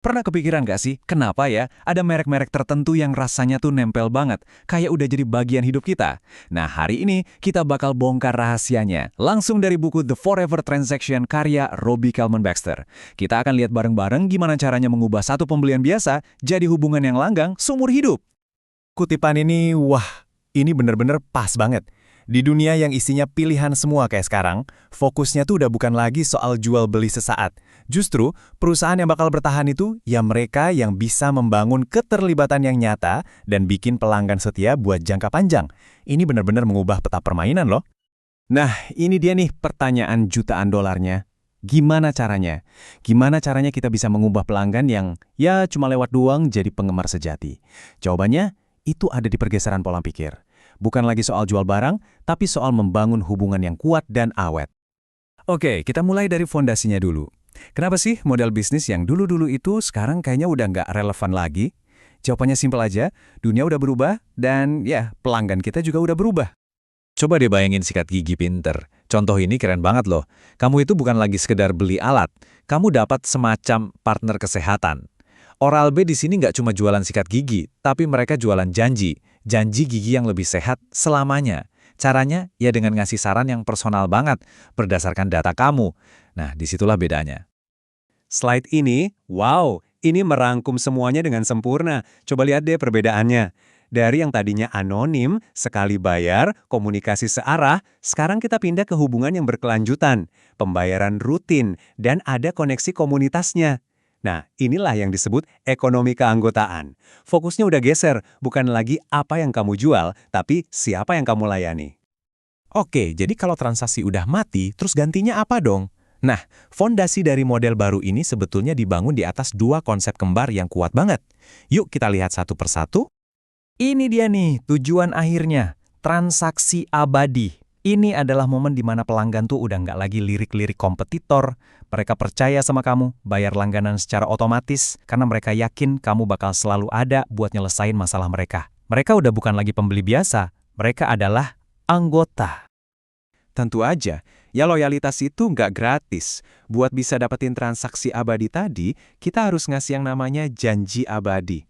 Pernah kepikiran gak sih, kenapa ya ada merek-merek tertentu yang rasanya tuh nempel banget, kayak udah jadi bagian hidup kita? Nah, hari ini kita bakal bongkar rahasianya, langsung dari buku The Forever Transaction karya Robbie Kalman Baxter. Kita akan lihat bareng-bareng gimana caranya mengubah satu pembelian biasa jadi hubungan yang langgang seumur hidup. Kutipan ini, wah, ini bener-bener pas banget. Di dunia yang isinya pilihan semua kayak sekarang, fokusnya tuh udah bukan lagi soal jual beli sesaat. Justru, perusahaan yang bakal bertahan itu ya mereka yang bisa membangun keterlibatan yang nyata dan bikin pelanggan setia buat jangka panjang. Ini bener-bener mengubah peta permainan loh. Nah, ini dia nih pertanyaan jutaan dolarnya. Gimana caranya? Gimana caranya kita bisa mengubah pelanggan yang ya cuma lewat doang jadi penggemar sejati? Jawabannya, itu ada di pergeseran pola pikir. Bukan lagi soal jual barang, tapi soal membangun hubungan yang kuat dan awet. Oke, kita mulai dari fondasinya dulu. Kenapa sih model bisnis yang dulu-dulu itu sekarang kayaknya udah nggak relevan lagi? Jawabannya simpel aja, dunia udah berubah dan ya pelanggan kita juga udah berubah. Coba deh bayangin sikat gigi pinter. Contoh ini keren banget loh. Kamu itu bukan lagi sekedar beli alat, kamu dapat semacam partner kesehatan. Oral-B di sini nggak cuma jualan sikat gigi, tapi mereka jualan janji. Janji gigi yang lebih sehat selamanya. Caranya ya dengan ngasih saran yang personal banget, berdasarkan data kamu. Nah, disitulah bedanya. Slide ini, wow, ini merangkum semuanya dengan sempurna. Coba lihat deh perbedaannya. Dari yang tadinya anonim, sekali bayar, komunikasi searah, sekarang kita pindah ke hubungan yang berkelanjutan, pembayaran rutin, dan ada koneksi komunitasnya. Nah, inilah yang disebut ekonomi keanggotaan. Fokusnya udah geser, bukan lagi apa yang kamu jual, tapi siapa yang kamu layani. Oke, jadi kalau transaksi udah mati, terus gantinya apa dong? Nah, fondasi dari model baru ini sebetulnya dibangun di atas dua konsep kembar yang kuat banget. Yuk kita lihat satu persatu. Ini dia nih, tujuan akhirnya, transaksi abadi. Ini adalah momen di mana pelanggan tuh udah nggak lagi lirik-lirik kompetitor. Mereka percaya sama kamu, bayar langganan secara otomatis, karena mereka yakin kamu bakal selalu ada buat nyelesain masalah mereka. Mereka udah bukan lagi pembeli biasa, mereka adalah anggota. Tentu aja, ya loyalitas itu nggak gratis. Buat bisa dapetin transaksi abadi tadi, kita harus ngasih yang namanya janji abadi.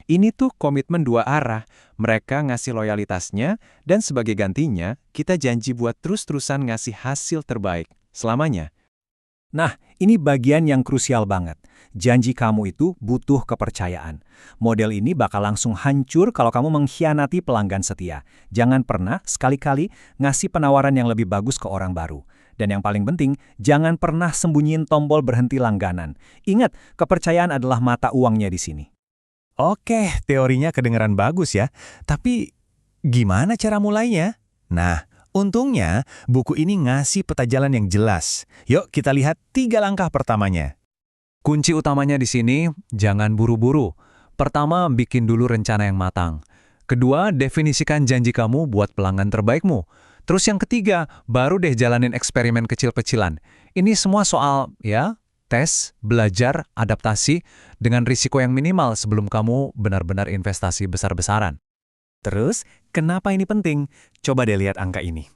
Ini tuh komitmen dua arah. Mereka ngasih loyalitasnya, dan sebagai gantinya, kita janji buat terus-terusan ngasih hasil terbaik selamanya. Nah, ini bagian yang krusial banget. Janji kamu itu butuh kepercayaan. Model ini bakal langsung hancur kalau kamu mengkhianati pelanggan setia. Jangan pernah sekali-kali ngasih penawaran yang lebih bagus ke orang baru. Dan yang paling penting, jangan pernah sembunyiin tombol berhenti langganan. Ingat, kepercayaan adalah mata uangnya di sini. Oke, teorinya kedengeran bagus ya. Tapi gimana cara mulainya? Nah, untungnya buku ini ngasih peta jalan yang jelas. Yuk kita lihat 3 langkah pertamanya. Kunci utamanya di sini, jangan buru-buru. Pertama, bikin dulu rencana yang matang. Kedua, definisikan janji kamu buat pelanggan terbaikmu. Terus yang ketiga, baru deh jalanin eksperimen kecil-kecilan. Ini semua soal, ya, tes, belajar, adaptasi, dengan risiko yang minimal sebelum kamu benar-benar investasi besar-besaran. Terus, kenapa ini penting? Coba deh lihat angka ini.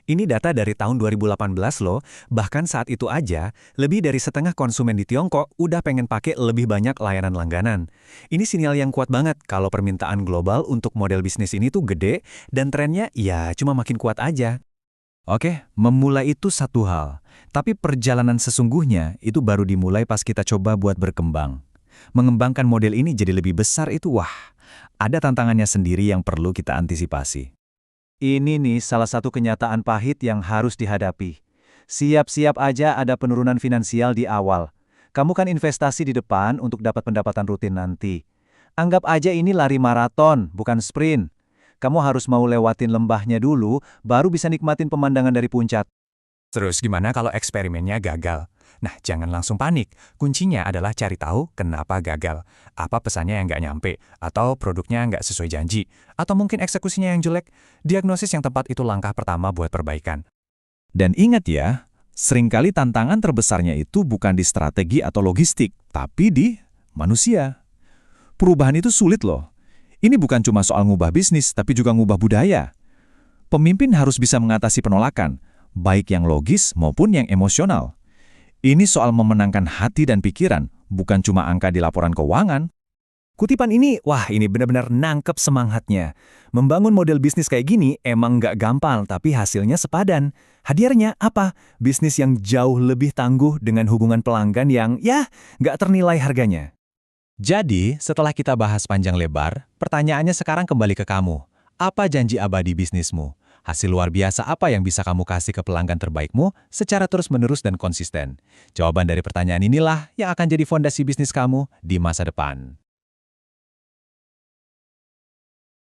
Ini data dari tahun 2018 loh, bahkan saat itu aja, lebih dari setengah konsumen di Tiongkok udah pengen pakai lebih banyak layanan langganan. Ini sinyal yang kuat banget kalau permintaan global untuk model bisnis ini tuh gede, dan trennya ya cuma makin kuat aja. Oke, memulai itu satu hal. Tapi perjalanan sesungguhnya itu baru dimulai pas kita coba buat berkembang. Mengembangkan model ini jadi lebih besar itu wah, ada tantangannya sendiri yang perlu kita antisipasi. Ini nih salah satu kenyataan pahit yang harus dihadapi. Siap-siap aja ada penurunan finansial di awal. Kamu kan investasi di depan untuk dapat pendapatan rutin nanti. Anggap aja ini lari maraton, bukan sprint. Kamu harus mau lewatin lembahnya dulu, baru bisa nikmatin pemandangan dari puncak. Terus gimana kalau eksperimennya gagal? Nah, jangan langsung panik. Kuncinya adalah cari tahu kenapa gagal. Apa pesannya yang nggak nyampe, atau produknya nggak sesuai janji, atau mungkin eksekusinya yang jelek. Diagnosis yang tepat itu langkah pertama buat perbaikan. Dan ingat ya, seringkali tantangan terbesarnya itu bukan di strategi atau logistik, tapi di manusia. Perubahan itu sulit loh. Ini bukan cuma soal ngubah bisnis, tapi juga ngubah budaya. Pemimpin harus bisa mengatasi penolakan, baik yang logis maupun yang emosional. Ini soal memenangkan hati dan pikiran, bukan cuma angka di laporan keuangan. Kutipan ini, wah ini benar-benar nangkep semangatnya. Membangun model bisnis kayak gini emang nggak gampang, tapi hasilnya sepadan. Hadiahnya apa? Bisnis yang jauh lebih tangguh dengan hubungan pelanggan yang, nggak ternilai harganya. Jadi, setelah kita bahas panjang lebar, pertanyaannya sekarang kembali ke kamu. Apa janji abadi bisnismu? Hasil luar biasa apa yang bisa kamu kasih ke pelanggan terbaikmu secara terus-menerus dan konsisten? Jawaban dari pertanyaan inilah yang akan jadi fondasi bisnis kamu di masa depan.